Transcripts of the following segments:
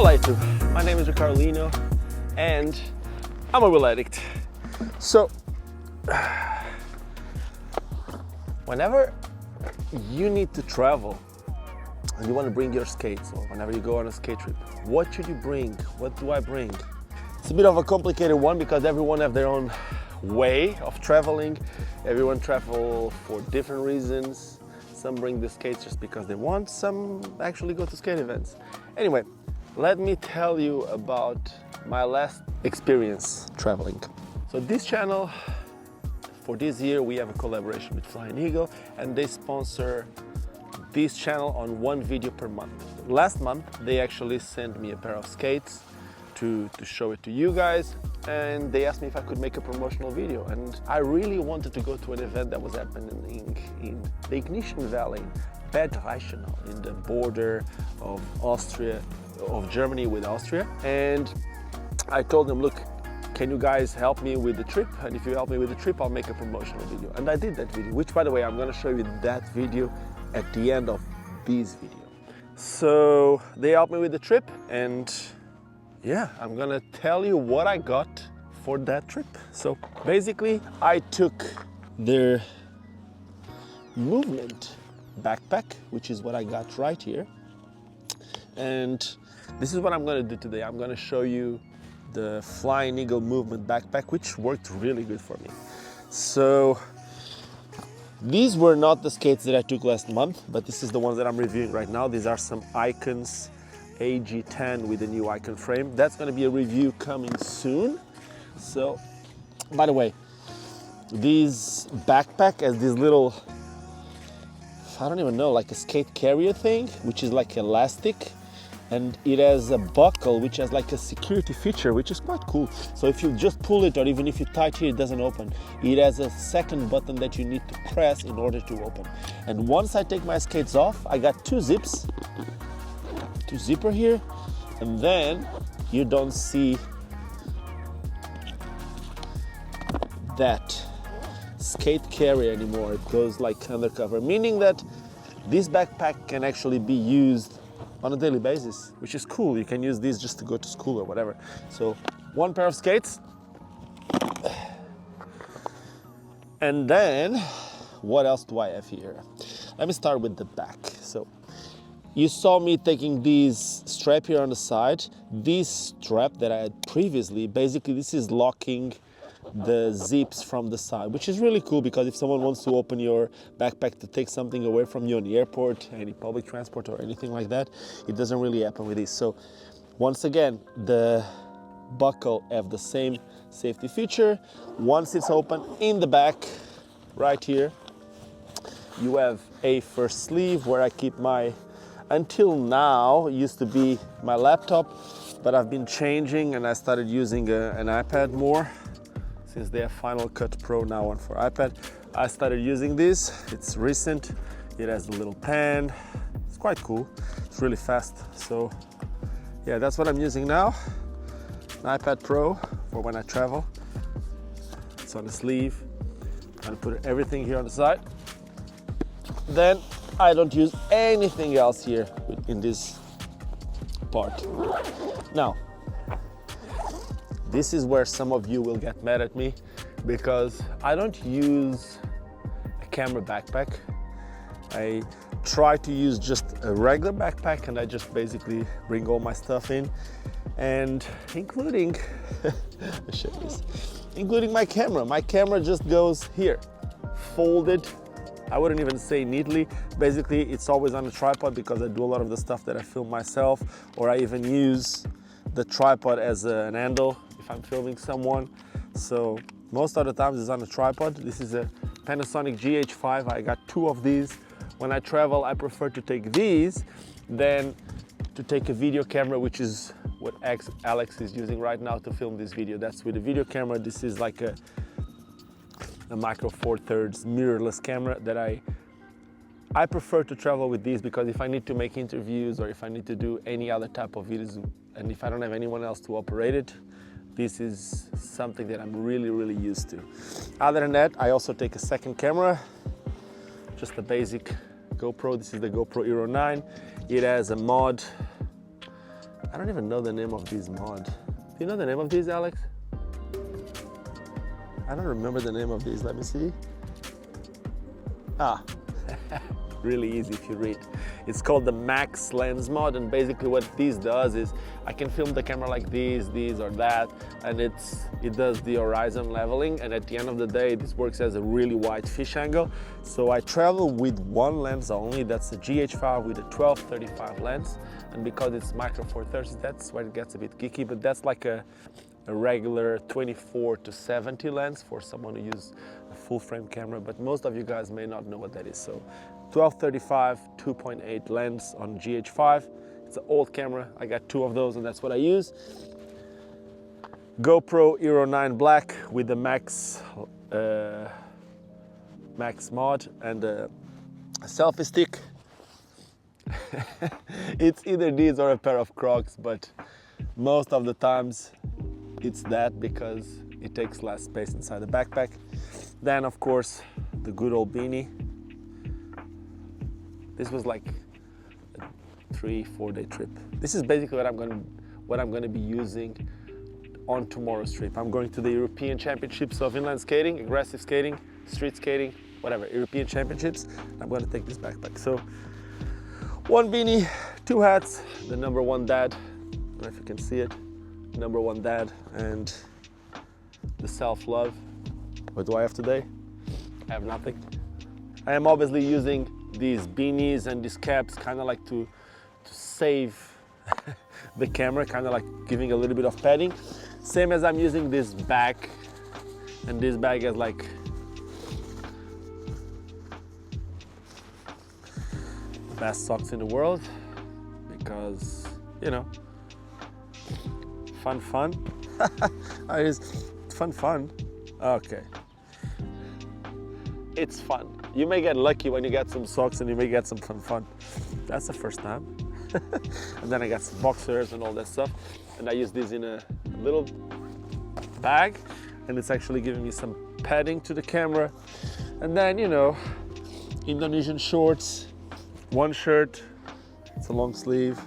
Olá YouTube, my name is Ricardo Lino and I'm a wheel addict. So, whenever you need to travel and you want to bring your skates, or whenever you go on a skate trip, what should you bring? What do I bring? It's a bit of a complicated one because everyone have their own way of traveling. Everyone travel for different reasons. Some bring the skates just because they want, some actually go to skate events. Anyway, let me tell you about my last experience traveling. So this channel, for this year, we have a collaboration with Flying Eagle and they sponsor this channel on one video per month. Last month, they actually sent me a pair of skates to show it to you guys, and they asked me if I could make a promotional video. And I really wanted to go to an event that was happening in the Ignition Valley, Bad Reichenau, in the border of Germany with Austria. And I told them, look, can you guys help me with the trip? And if you help me with the trip, I'll make a promotional video. And I did that video, which, by the way, I'm gonna show you that video at the end of this video. So they helped me with the trip, and yeah, I'm gonna tell you what I got for that trip. So basically, I took their movement backpack, which is what I got right here. And this is what I'm gonna do today. I'm gonna show you the Flying Eagle movement backpack, which worked really good for me. So these were not the skates that I took last month, but this is the ones that I'm reviewing right now. These are some Icons AG10 with a new Icon frame. That's going to be a review coming soon. So, by the way, this backpack has this little, I don't even know, like a skate carrier thing, which is like elastic, and it has a buckle which has like a security feature, which is quite cool. So if you just pull it, or even if you tight here, it doesn't open. It has a second button that you need to press in order to open. And once I take my skates off, I got two zips, two zipper here, and then you don't see that skate carrier anymore. It goes like undercover, meaning that this backpack can actually be used on a daily basis, which is cool. You can use these just to go to school or whatever. So one pair of skates, and then what else do I have here? Let me start with the back. So you saw me taking this strap here on the side. This strap that I had previously, basically this is locking the zips from the side, which is really cool because if someone wants to open your backpack to take something away from you on the airport, any public transport or anything like that, it doesn't really happen with this. So once again, the buckle have the same safety feature. Once it's open in the back, right here, you have a first sleeve where I keep my, until now, used to be my laptop, but I've been changing and I started using an iPad more. Since they have Final Cut Pro now on for iPad, I started using this. It's recent. It has a little pen. It's quite cool. It's really fast. So yeah, that's what I'm using now. An iPad Pro for when I travel. It's on the sleeve. I'm gonna put everything here on the side. Then I don't use anything else here in this part. Now, this is where some of you will get mad at me because I don't use a camera backpack. I try to use just a regular backpack and I just basically bring all my stuff in, and including, including my camera. My camera just goes here, folded. I wouldn't even say neatly. Basically, it's always on a tripod because I do a lot of the stuff that I film myself, or I even use the tripod as an handle if I'm filming someone. So most of the times it's on a tripod. This is a Panasonic GH5. I got two of these. When I travel, I prefer to take these than to take a video camera, which is what Alex is using right now to film this video. That's with a video camera. This is like a Micro Four Thirds mirrorless camera that I prefer to travel with these, because if I need to make interviews or if I need to do any other type of videos and if I don't have anyone else to operate it, this is something that I'm really used to. Other than that, I also take a second camera, just a basic GoPro. This is the GoPro Hero 9. It has a mod I don't even know the name of this mod. Do you know the name of these, Alex? I don't remember the name of these. Let me see. Ah, really easy if you read. It's called the Max Lens mod, and basically what this does is I can film the camera like this or that, and it does the horizon leveling, and at the end of the day this works as a really wide fish angle. So I travel with one lens only, that's a GH5 with a 12-35 lens, and because it's micro four thirds, that's where it gets a bit geeky, but that's like a regular 24-70 lens for someone who uses a full frame camera, but most of you guys may not know what that is. So 12-35 2.8 lens on GH5. It's an old camera. I got two of those and that's what I use. GoPro Hero 9 Black with the Max mod and a selfie stick. It's either these or a pair of Crocs, but most of the times it's that because it takes less space inside the backpack. Then of course the good old beanie. This was like a 3-4 day trip. This is basically what I'm going to be using on tomorrow's trip. I'm going to the European Championships of inline skating, aggressive skating, street skating, whatever, European Championships. I'm going to take this backpack. So one beanie, two hats, the number one dad, I don't know if you can see it, number one dad, and the self-love. What do I have today? I have nothing. I am obviously using these beanies and these caps kind of like to save the camera, kind of like giving a little bit of padding. Same as I'm using this bag, and this bag has like the best socks in the world because, you know, fun. Fun. Okay. It's fun. You may get lucky when you get some socks and you may get some fun. That's the first time. And then I got some boxers and all that stuff. And I use this in a little bag, and it's actually giving me some padding to the camera. And then, you know, Indonesian shorts, one shirt, it's a long sleeve.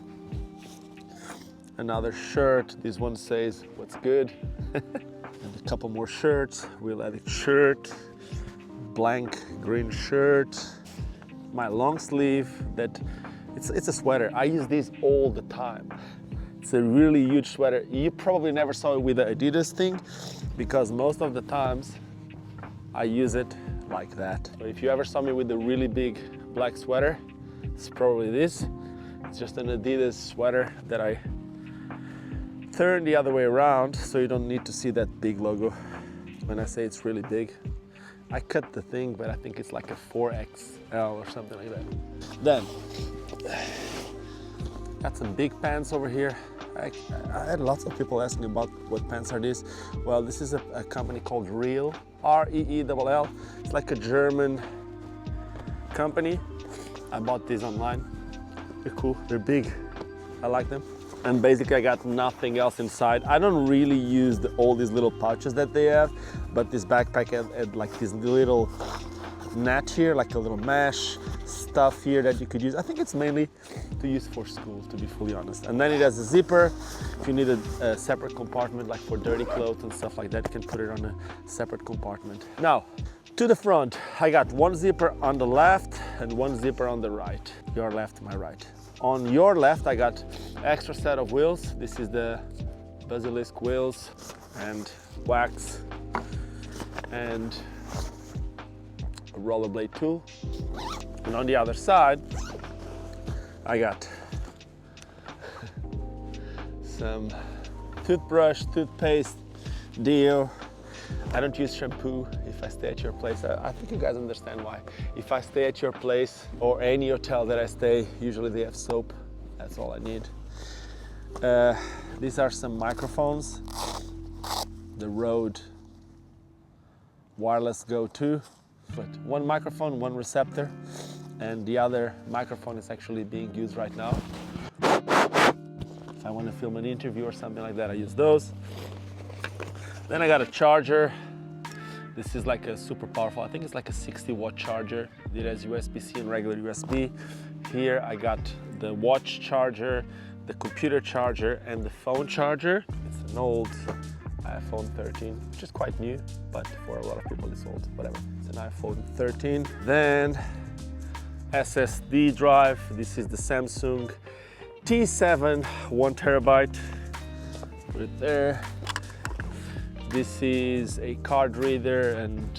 Another shirt, this one says, "What's good?" And a couple more shirts, real addict shirt, blank green shirt, my long sleeve that it's a sweater. I use this all the time. It's a really huge sweater. You probably never saw it with the Adidas thing because most of the times I use it like that. So if you ever saw me with a really big black sweater, it's probably this. It's just an Adidas sweater that I turn the other way around so you don't need to see that big logo. When I say it's really big, I cut the thing, but I think it's like a 4XL or something like that. Then, got some big pants over here. I had lots of people asking about what pants are these. Well, this is a company called Reel, R-E-E-L-L. It's like a German company. I bought these online. They're cool, they're big. I like them. And basically I got nothing else inside. I don't really use all these little pouches that they have, but this backpack had like this little net here, like a little mesh stuff here that you could use. I think it's mainly to use for school, to be fully honest. And then it has a zipper. If you need a separate compartment, like for dirty clothes and stuff like that, you can put it on a separate compartment. Now, to the front, I got one zipper on the left and one zipper on the right. Your left, my right. On your left, I got extra set of wheels. This is the Basilisk wheels and wax and a rollerblade tool. And on the other side, I got some toothbrush, toothpaste, deo. I don't use shampoo if I stay at your place. I think you guys understand why. If I stay at your place or any hotel that I stay, usually they have soap. That's all I need. These are some microphones. The Rode Wireless Go 2. But one microphone, one receptor, and the other microphone is actually being used right now. If I want to film an interview or something like that, I use those. Then I got a charger. This is like a super powerful, I think it's like a 60-watt charger. It has USB-C and regular USB. Here I got the watch charger, the computer charger and the phone charger. It's an old iPhone 13, which is quite new, but for a lot of people it's old, whatever. It's an iPhone 13. Then SSD drive. This is the Samsung T7, 1 terabyte. Put it there. This is a card reader, and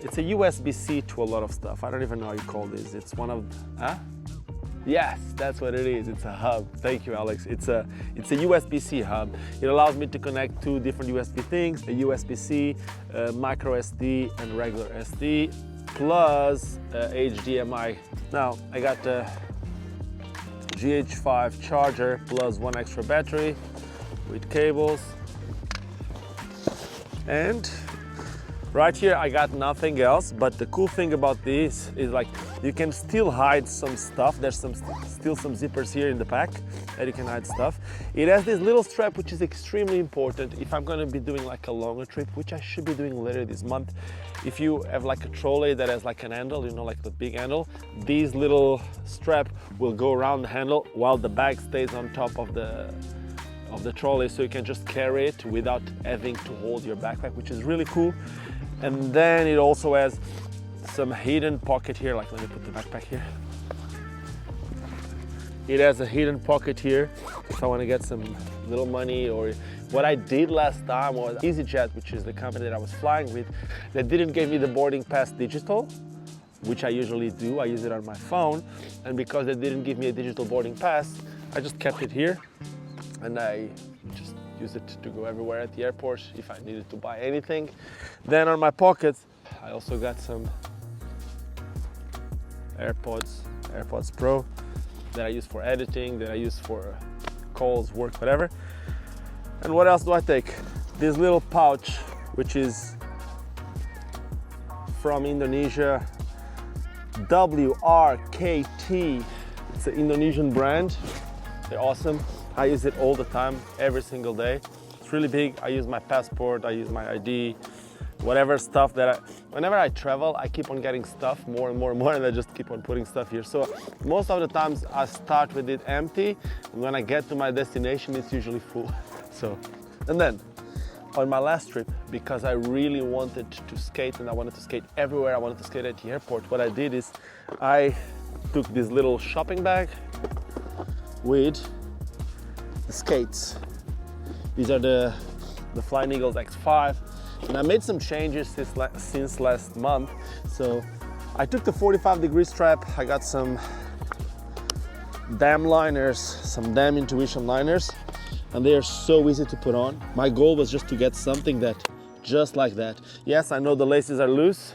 it's a USB-C to a lot of stuff. I don't even know how you call this. It's one of, Yes, that's what it is. It's a hub. Thank you, Alex. It's a USB-C hub. It allows me to connect two different USB things, a USB-C, micro SD, and regular SD, plus HDMI. Now, I got the GH5 charger plus one extra battery with cables. And right here I got nothing else, but the cool thing about this is like you can still hide some stuff. There's still some zippers here in the pack that you can hide stuff. It has this little strap which is extremely important if I'm going to be doing like a longer trip, which I should be doing later this month. If you have like a trolley that has like an handle, you know, like the big handle, this little strap will go around the handle while the bag stays on top of the trolley, so you can just carry it without having to hold your backpack, which is really cool. And then it also has some hidden pocket here, like let me put the backpack here. It has a hidden pocket here if I want to get some little money. Or what I did last time was EasyJet, which is the company that I was flying with, they didn't give me the boarding pass digital, which I usually do. I use it on my phone, and because they didn't give me a digital boarding pass, I just kept it here, and I just use it to go everywhere at the airport if I needed to buy anything. Then on my pockets, I also got some AirPods Pro that I use for editing, that I use for calls, work, whatever. And what else do I take? This little pouch, which is from Indonesia, WRKT. It's an Indonesian brand. They're awesome. I use it all the time, every single day. It's really big. I use my passport, I use my ID, whatever stuff that whenever I travel, I keep on getting stuff more and more and more, and I just keep on putting stuff here. So most of the times I start with it empty, and when I get to my destination, it's usually full. So, and then on my last trip, because I really wanted to skate and I wanted to skate everywhere, I wanted to skate at the airport, what I did is I took this little shopping bag with the skates. These are the Flying Eagles X5, and I made some changes since last month. So I took the 45-degree strap. I got some Dam liners, some Dam Intuition liners, and they are so easy to put on. My goal was just to get something that just like that. Yes, I know the laces are loose,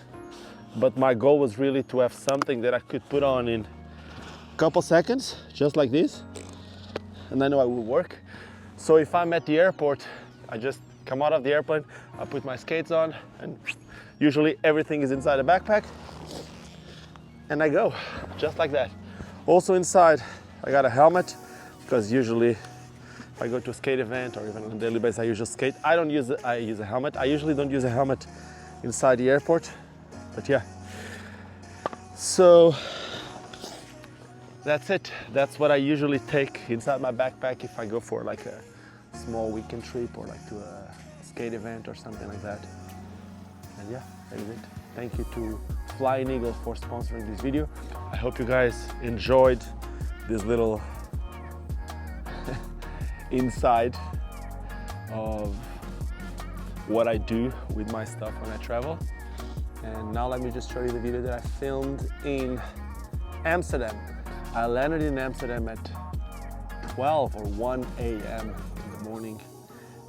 but my goal was really to have something that I could put on in a couple seconds, just like this, and I know it will work. So if I'm at the airport, I just come out of the airplane, I put my skates on, and usually everything is inside the backpack, and I go, just like that. Also inside, I got a helmet, because usually if I go to a skate event or even on a daily basis, I usually skate. I use a helmet. I usually don't use a helmet inside the airport, but yeah. So that's it. That's what I usually take inside my backpack if I go for like a small weekend trip or like to a skate event or something like that. And yeah, that is it. Thank you to Flying Eagle for sponsoring this video. I hope you guys enjoyed this little inside of what I do with my stuff when I travel. And now let me just show you the video that I filmed in Amsterdam. I landed in Amsterdam at 12 or 1 a.m. in the morning,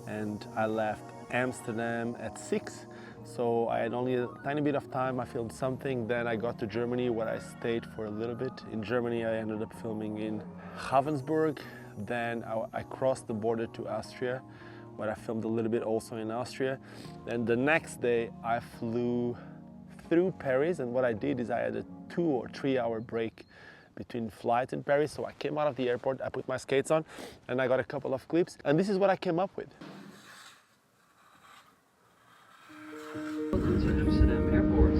and I left Amsterdam at 6. So I had only a tiny bit of time. I filmed something, then I got to Germany where I stayed for a little bit. In Germany I ended up filming in Ravensburg. Then I crossed the border to Austria, where I filmed a little bit also in Austria. Then the next day I flew through Paris, and what I did is I had a 2 or 3 hour break between flights in Paris. So I came out of the airport, I put my skates on, and I got a couple of clips, and this is what I came up with. Welcome to Amsterdam Airport.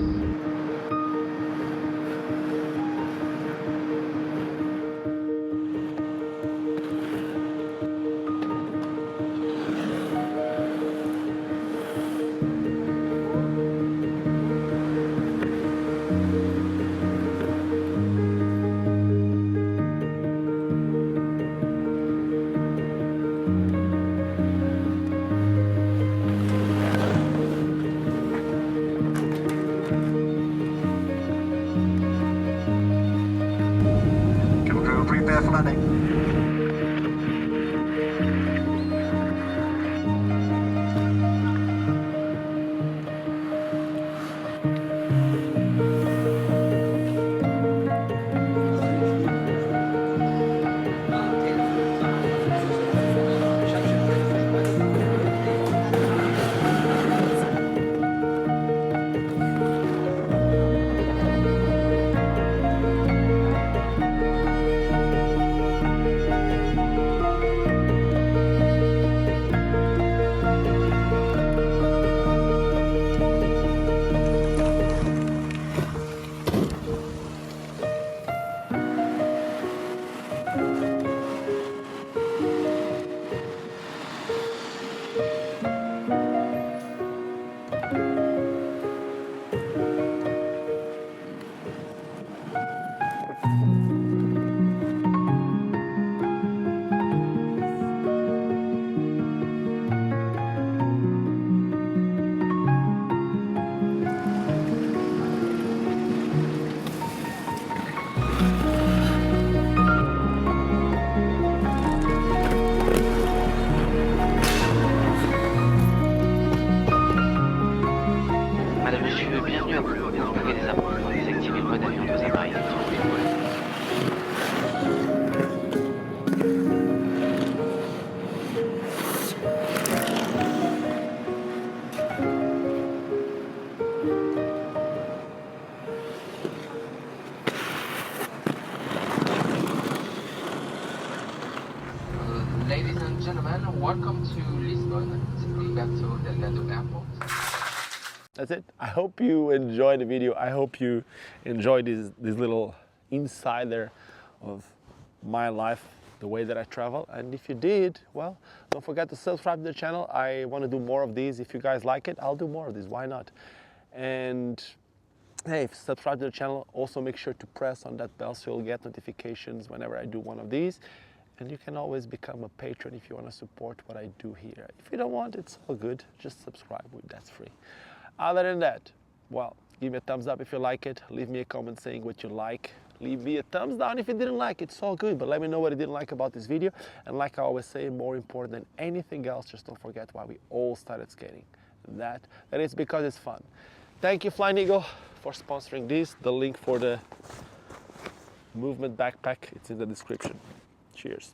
welcome to Lisbon. Ricardo del Gado Airport. That's it. I hope you enjoyed the video. I hope you enjoyed this little insider of my life, the way that I travel. And if you did, well, don't forget to subscribe to the channel. I want to do more of these. If you guys like it, I'll do more of these. Why not? And hey, if you subscribe to the channel, also make sure to press on that bell so you'll get notifications whenever I do one of these. And you can always become a patron if you want to support what I do here. If you don't want, it's all good. Just subscribe. That's free. Other than that, well, give me a thumbs up if you like it. Leave me a comment saying what you like. Leave me a thumbs down if you didn't like it. It's all good, but let me know what you didn't like about this video. And like I always say, more important than anything else, just don't forget why we all started skating. That is because it's fun. Thank you, Flying Eagle, for sponsoring this. The link for the movement backpack, it's in the description. Cheers.